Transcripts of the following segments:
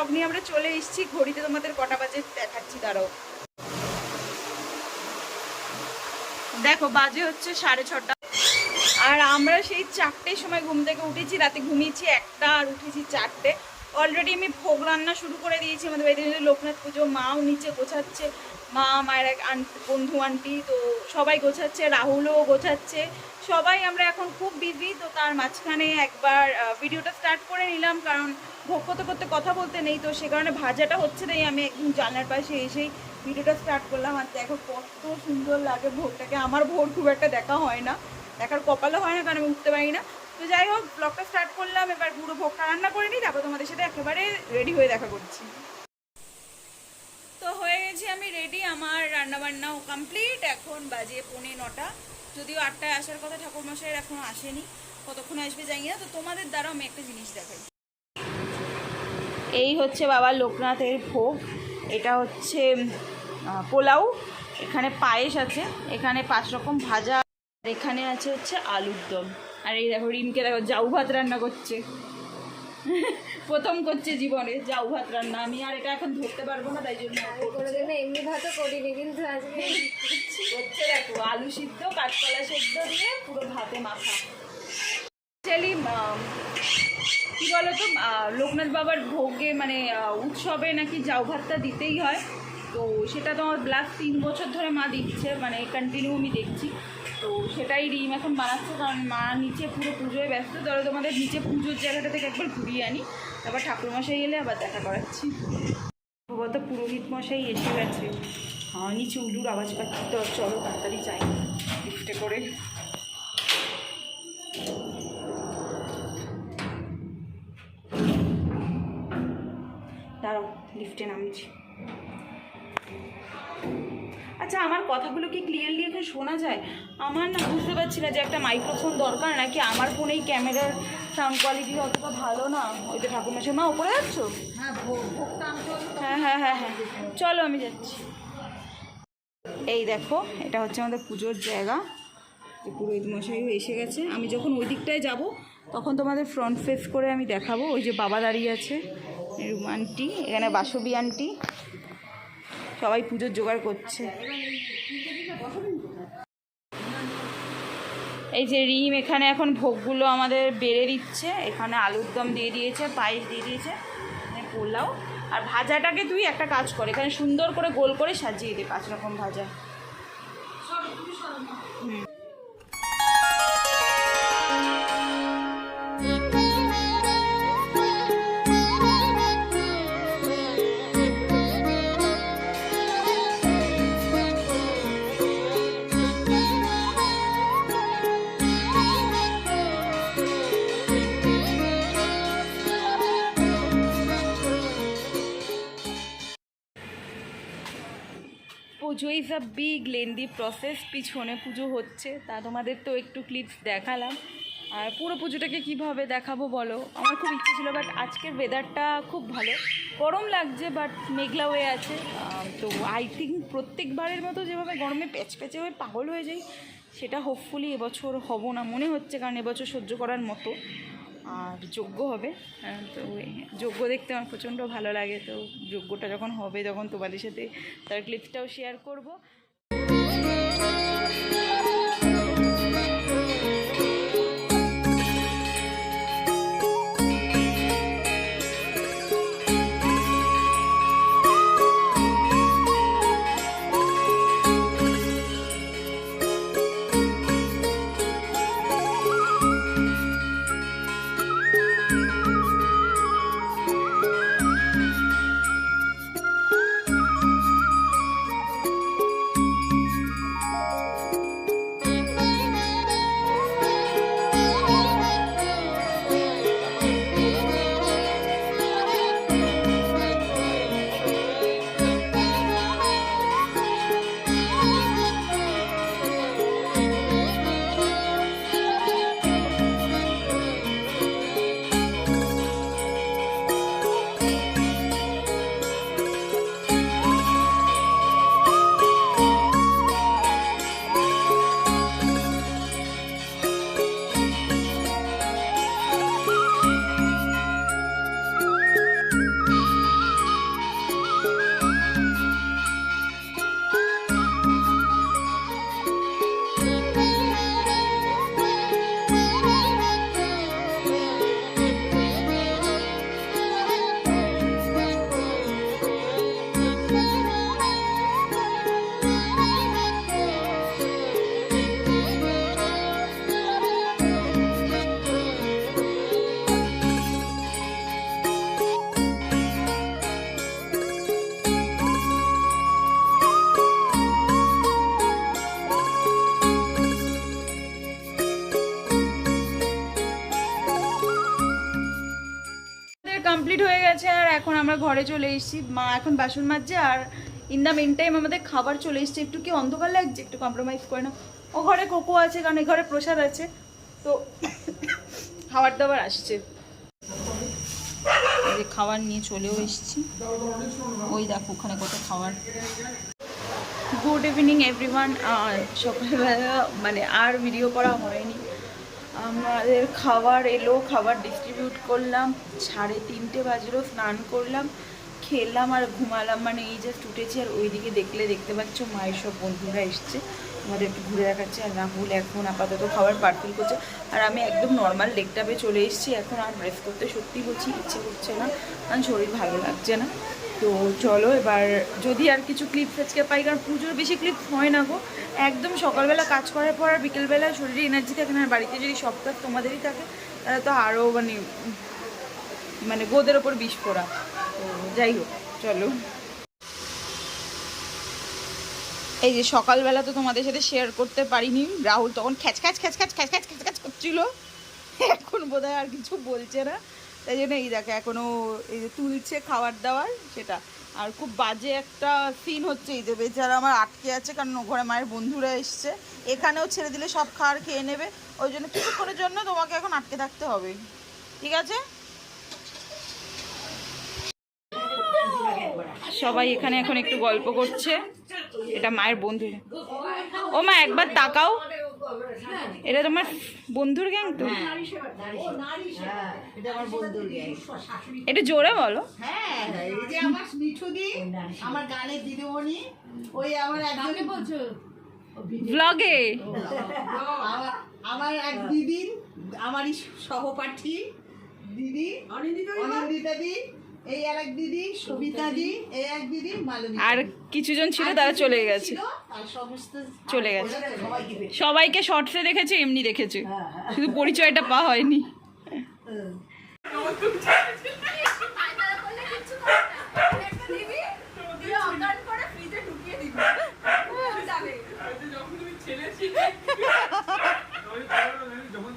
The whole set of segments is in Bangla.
ব্লগ নিয়ে আমরা চলে এসেছি। ঘড়িতে তোমাদের কটা বাজে দেখাচ্ছি, দাঁড়াও। দেখো বাজে হচ্ছে 6:30, আর আমরা সেই 4টের সময় ঘুম থেকে উঠেছি। রাতে ঘুমিয়েছি 1টা আর উঠেছি 4টে। অলরেডি আমি ভোগ রান্না শুরু করে দিয়েছি। আমাদের বাড়িতে লোকনাথ পুজো, মাও নিচে গোছাচ্ছে, মায়ের এক বন্ধু আন্টি, তো সবাই গোছাচ্ছে, রাহুলও গোছাচ্ছে, সবাই আমরা এখন খুব বিজি। তো তার মাঝখানে একবার ভিডিওটা স্টার্ট করে নিলাম, কারণ ভোগ করতে করতে কথা বলতে নেই, তো সে কারণে ভাজাটা হচ্ছে তাই আমি একদম জানলার পাশে এসেই ভিডিওটা স্টার্ট করলাম। আর দেখো কত সুন্দর লাগে ভোগটাকে। আমার ভোর খুব একটা দেখা হয় না, দেখার কপালও হয় না, কারণ আমি উঠতে পারি না। তো যাই হোক, ব্লগটা স্টার্ট করলাম। এবার পুরো ভোগটা রান্না করে নিই, তারপর তোমাদের সাথে একেবারে রেডি হয়ে দেখা করছি। তো হয়ে গেছি আমি রেডি, আমার রান্নাবান্নাও কমপ্লিট। এখন বাজে 9:45, যদিও 8টায় আসার কথা, ঠাকুরমশাইয়ের এখনও আসেনি, কতক্ষণে আসবে জানি না। তো তোমাদের দ্বারাও আমি একটা জিনিস দেখাই। এই হচ্ছে বাবা লোকনাথের ভোগ। এটা হচ্ছে পোলাও, এখানে পায়েস আছে, এখানে 5 রকম ভাজা, এখানে আছে হচ্ছে আলুর দম। আর এই দেখো রিমকে দেখো জাউ ভাত রান্না করছে, প্রথম করছে জীবনে জাউ ভাত রান্না। আমি আর এটা এখন ধরতে পারবো না, তাই জন্য এমনি ভাতও করিনি, কিন্তু আজকে হচ্ছে দেখো আলু সিদ্ধ, কাঁচকলা সেদ্ধ দিয়ে পুরো ভাতে মাখা। অ্যাকচুয়ালি কী বলতো, লোকনাথ বাবার ভোগে মানে উৎসবে নাকি জাউ ভাতটা দিতেই হয়। তো সেটা তো আমার লাস্ট 3 বছর ধরে মা দিচ্ছে, মানে কন্টিনিউ আমি দেখছি। তো সেটাই রিম এখন বানাচ্ছে, কারণ মা নিচে পুরো পুজোয় ব্যস্ত। ধরো তোমাদের নিচে পুজোর জায়গাটা থেকে একবার ঘুরিয়ে আনি, তারপর ঠাকুরমশাই এলে আবার দেখা করাচ্ছি। সম্ভবত পুরোহিত মশাই এসে গেছে। হ্যাঁ, নিচে উলুর আওয়াজ পাচ্ছি, তো চলো তাড়াতাড়ি যাই লিফটে করে। দাঁড়াও, লিফটে নামছি। আচ্ছা, আমার কথাগুলো কি ক্লিয়ারলি এখন শোনা যায়? আমার না বুঝতে পারছি না যে একটা মাইক্রোফোন দরকার, নাকি আমার ফোনেই ক্যামেরার সাউন্ড কোয়ালিটি অতটা ভালো না। ওই তো ঠাকুরমশাই, মা ওপরে যাচ্ছ? হ্যাঁ হ্যাঁ হ্যাঁ হ্যাঁ, চলো আমি যাচ্ছি। এই দেখো, এটা হচ্ছে আমাদের পুজোর জায়গা। পুরোহিত মশাইও এসে গেছে। আমি যখন ওই দিকটায় যাব তখন তোমাদের ফ্রন্ট ফেস করে আমি দেখাবো। ওই যে বাবা দাঁড়িয়ে আছে, রুম আন্টি, এখানে বাসবী আন্টি, সবাই পুজোর জোগাড় করছে। এই যে রিম এখানে এখন ভোগগুলো আমাদের বেড়ে দিচ্ছে। এখানে আলুর দম দিয়ে দিয়েছে, পায়েস দিয়ে দিয়েছে, পোলাও। আর ভাজাটাকে তুই একটা কাজ কর, এখানে সুন্দর করে গোল করে সাজিয়ে দে 5 রকম ভাজা। হুম, পুজো is a big lengthy process. পিছনে পুজো হচ্ছে, তা তোমাদের তো একটু ক্লিপস দেখালাম। আর পুরো পুজোটাকে কিভাবে দেখাবো বলো, আমার খুব ইচ্ছে ছিল, বাট আজকের ওয়েদারটা খুব ভালো, গরম লাগছে বাট মেঘলা হয়ে আছে। তো আই থিঙ্ক প্রত্যেকবারের মতো যেভাবে গরমে প্যাচপ্যাচে হয়ে পাগল হয়ে যাই, সেটা হোপফুলি এবছর হব না মনে হচ্ছে, কারণ এবছর সহ্য করার মতো। আর যজ্ঞ হবে, তো যজ্ঞ দেখতে আমার প্রচণ্ড ভালো লাগে। তো যজ্ঞটা যখন হবে, তখন তোমাদের সাথে তার ক্লিপসটাও শেয়ার করব। এখন আমরা ঘরে চলে এসেছি, মা এখন বাসন মাজছে, আর ইন দ্য মেন টাইম আমাদের খাবার চলে এসছে। একটু কি অন্ধকার লাগছে, একটু কম্প্রোমাইজ করে না। ও ঘরে কোকো আছে, কারণ এই ঘরে প্রসাদ আছে, তো খাবার দাবার আসছে। এই যে খাবার নিয়ে চলেও এসেছি, ওই দেখো ওখানে কত খাবার। Good evening everyone. সকালবেলা মানে আর ভিডিও করা হয়নি, আমাদের খাবার এলো, খাবার ডিস্ট্রিবিউট করলাম, 3:30 বাজলো, স্নান করলাম, খেলাম আর ঘুমালাম। মানে এই জাস্ট উঠেছি, আর ওইদিকে দেখতে পাচ্ছ মায়ের সব বন্ধুরা এসছে, আমাদের একটু ঘুরে দেখাচ্ছে। আর রাহুল এখন আপাতত খাবার পার্সেল করছে, আর আমি একদম নর্মাল লেকটাপে চলে এসেছি। এখন আর ব্রেস করতে সত্যি বলছি ইচ্ছে করছে না, কারণ শরীর ভালো লাগছে না। তো চলো এবার যদি আর কিছু ক্লিপস আজকে পাই, কারণ পুজোর বেশি ক্লিপস হয় না গো, একদম সকালবেলা কাজ করার পর আর বিকেলবেলা শরীরে এনার্জি থাকে না। আর বাড়িতে যদি সব কাজ তোমাদেরই থাকে তাহলে তো আরও মানে গোদের ওপর বিষ পোড়া। তো যাই হোক চলো, এই যে সকালবেলা তো তোমাদের সাথে শেয়ার করতে পারিনি, রাহুল তখন খ্যাচ খ্যাচ করছিল, এখন বোধহয় আর কিছু বলছে না, তাই জন্য এই দেখো এখনও এই যে তুলছে খাবার দাবার সেটা। আর খুব বাজে একটা সিন হচ্ছে, এই যে বেচারা আমার আটকে আছে, কারণ ঘরে মায়ের বন্ধুরা এসছে, এখানেও ছেড়ে দিলে সব খাবার খেয়ে নেবে, ওই জন্য কিছুক্ষণের জন্য তোমাকে এখন আটকে থাকতে হবে, ঠিক আছে? সবাই এখানে এখন একটু গল্প করছে, এটা মায়ের বন্ধু। ও মা একবার তাকাও, এটা তোমার বন্ধুর গ্যাং তো? এটা জোরে বলো। হ্যাঁ, এই যে আমার মিঠুদি, আমার গানের দিদিমণি, ওই আমার একজনে বলছো ব্লগে আমার এক দিদি, আমারই সহপাঠী দিদি অনিন্দিতা দি, এই আর এক দিদি সবিতা দি, এই এক দিদি মালবিকা, আর কিছুজন ছিল তারা চলে গেছে, আর সমস্ত চলে গেছে। সবাইকে শর্টসে দেখেছে, এমনি দেখেছে, শুধু পরিচয়টা পাওয়া হয়নি।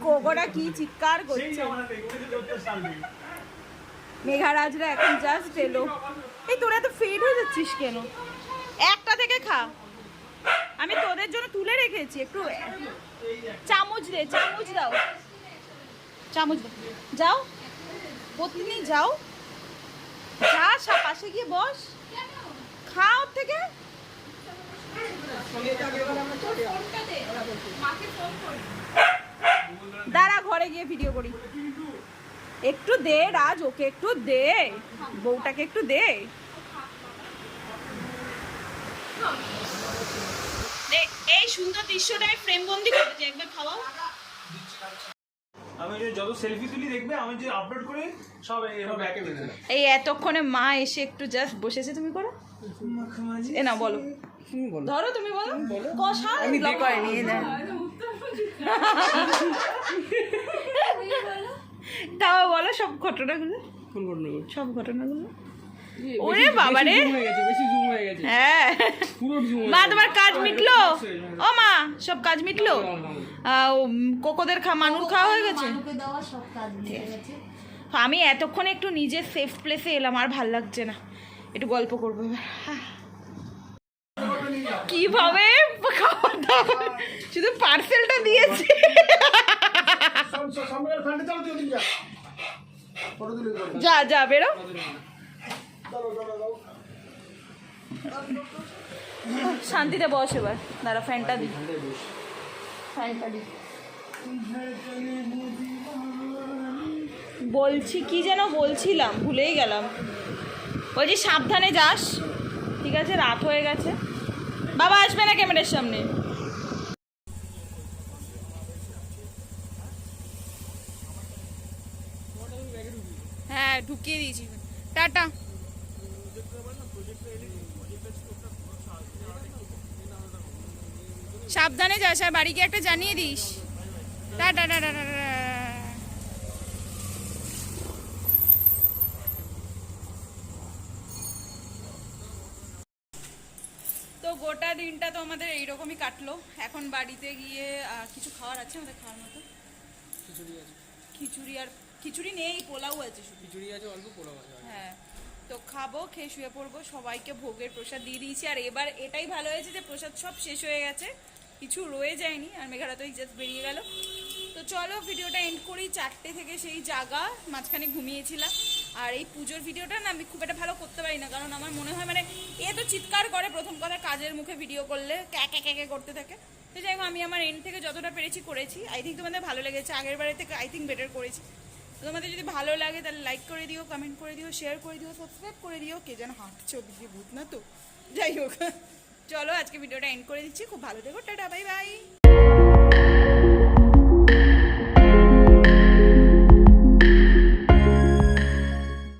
কোকোটা কি চিৎকার করছে। মেঘারাজরা এখন জাস্ট এলো। এই তোরা তো ফেড হয়ে যাচ্ছিস কেন? একটা থেকে খা, আমি তোদের জন্য তুলে রেখেছি। একটু চামচ দে, চামচ দাও, চামচ দাও। যাও পত্নী যাও, যা পাশে গিয়ে বস, খাও থেকে। দাঁড়া ঘরে গিয়ে ভিডিও করি। একটু দে রাজ, ওকে একটু দে, বউটাকে একটু দে। এই সুন্দর দৃশ্যটা আমি ফ্রেম বন্দি করতে চাই, একবার খাওয়াও। আমি যে যত সেলফি তুলি দেখবে, আমি যে আপলোড করি সব এভাবে ব্যাকে বেঁধে। এই এতক্ষণে মা এসে একটু জাস্ট বসেছে, তুমি করো এ না, বলো ধরো, তুমি বলো কষা। আমি ব্লগ করিনি, এই দেখ তাও বলো সব ঘটনাগুলো, সব ঘটনাগুলো। ওরে বাবা রে, হ্যাঁ মা তোমার কাজ মিটলো? ও মা সব কাজ মিটলো? কোকোদের মানুর খাওয়া হয়ে গেছে? দেওয়া সব কাজ মিটে গেছে। আমি এতক্ষণে একটু নিজের সেফ প্লেসে এলাম, আর ভাল লাগছে না, একটু গল্প করবো এবার। কিভাবে খাওয়া দাওয়া, শুধু পার্সেলটা দিয়েছে। যা যা বেরো, শান্তিতে বস এবার। দাঁড়া ফ্যানটা দি, ফ্যানটা দি। বলছি কি যেন বলছিলাম, ভুলেই গেলাম। বলছি সাবধানে যাস, ঠিক আছে? রাত হয়ে গেছে, বাবা আসবে না ক্যামেরার সামনে। হ্যাঁ ঢুকিয়ে দিয়েছি, টাটা। সাবধানে যাস, আর বাড়ি গিয়ে একটা জানিয়ে দিস। Tata tata tata. তো গোটা দিনটা তো আমাদের এইরকমই কাটলো। এখন বাড়িতে গিয়ে কিছু খাওয়ার আছে আমাদের খাওয়ার মতো। খিচুড়ি আছে, খিচুড়ি আর খিচুড়ি নেই, পোলাও আছে শুধু। খিচুড়ি আছে অল্প, পোলাও আছে। হ্যাঁ তো খাবো, খেয়ে শুয়ে পড়বো, সবাইকে ভোগের প্রসাদ দিয়ে দিয়েছি। আর এবার এটাই ভালো হয়েছে যে প্রসাদ সব শেষ হয়ে গেছে, কিছু রয়ে যায়নি। আর মেঘারা তো জাস্ট বেরিয়ে গেল। তো চলো ভিডিওটা এন্ড করি। 4টে থেকে সেই জাগা, মাঝখানে ঘুমিয়েছিলাম। আর এই পুজোর ভিডিওটা না আমি খুব একটা ভালো করতে পারি না, কারণ আমার মনে হয় মানে এ তো চিৎকার করে প্রথম কথা, কাজের মুখে ভিডিও করলে ক্যাকে ক্যাকে করতে থাকে। তো যাই হোক, আমি আমার এন্ড থেকে যতটা পেরেছি করেছি। আই থিঙ্ক তোমাদের ভালো লেগেছে, আগের বারের থেকে আই থিঙ্ক বেটার করেছি। তো তোমাদের যদি ভালো লাগে তাহলে লাইক করে দিও, কমেন্ট করে দিও, শেয়ার করে দিও, সাবস্ক্রাইব করে দিও। কে যেন হাঁটছে ওদিকে, ভূত না তো? যাই হোক, চলো আজকে ভিডিওটা এন্ড করে দিচ্ছি। খুব ভালো থেকো, টাটা, বাই বাই।